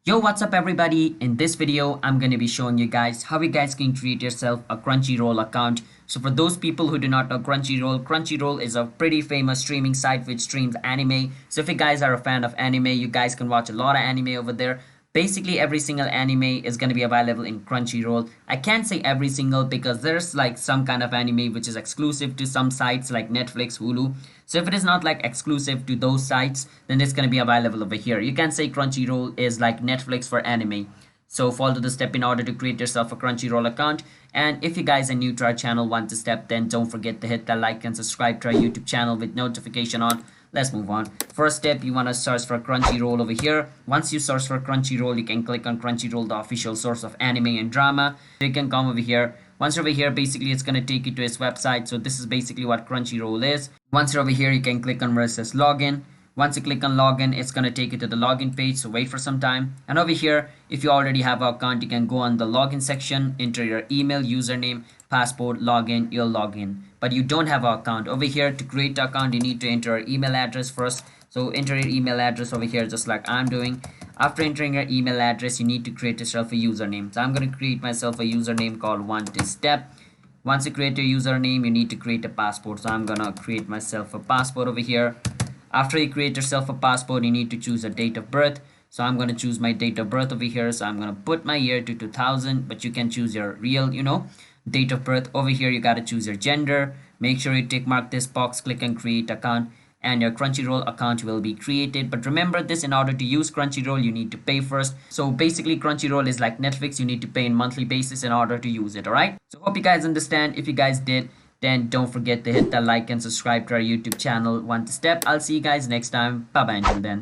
Yo, what's up everybody? In this video, I'm going to be showing you guys how you guys can create yourself a Crunchyroll account. So for those people who do not know Crunchyroll is a pretty famous streaming site which streams anime. So if you guys are a fan of anime, you guys can watch a lot of anime over there. Basically, every single anime is going to be available in Crunchyroll. I can't say every single because there's like some kind of anime which is exclusive to some sites like Netflix, Hulu. So if it is not like exclusive to those sites, then it's going to be available over here. You can say Crunchyroll is like Netflix for anime. So follow the step in order to create yourself a Crunchyroll account. And if you guys are new to our channel, want to step, then don't forget to hit that like and subscribe to our YouTube channel with notification on. Let's move on. First step, you want to search for Crunchyroll over here. Once you search for Crunchyroll, you can click on Crunchyroll, the official source of anime and drama. You can come over here. Once you're over here, basically it's going to take you to its website. So this is basically what Crunchyroll is. Once you're over here, you can click on where it says login. Once you click on login, it's going to take you to the login page, so wait for some time. And over here, if you already have an account, you can go on the login section, enter your email, username, passport, login, you'll log in. But you don't have an account. Over here, to create an account, you need to enter your email address first. So enter your email address over here, just like I'm doing. After entering your email address, you need to create yourself a username. So I'm going to create myself a username called one-step. Once you create your username, you need to create a passport. So I'm going to create myself a passport over here. After you create yourself a passport, you need to choose a date of birth. So I'm going to choose my date of birth over here. So I'm going to put my year to 2000, but you can choose your real, date of birth. Over here, you got to choose your gender. Make sure you tick mark this box, click on create account, and your Crunchyroll account will be created. But remember this, in order to use Crunchyroll, you need to pay first. So basically Crunchyroll is like Netflix. You need to pay in monthly basis in order to use it. All right. So hope you guys understand. If you guys did, then don't forget to hit that like and subscribe to our YouTube channel, one step. I'll see you guys next time. Bye bye until then.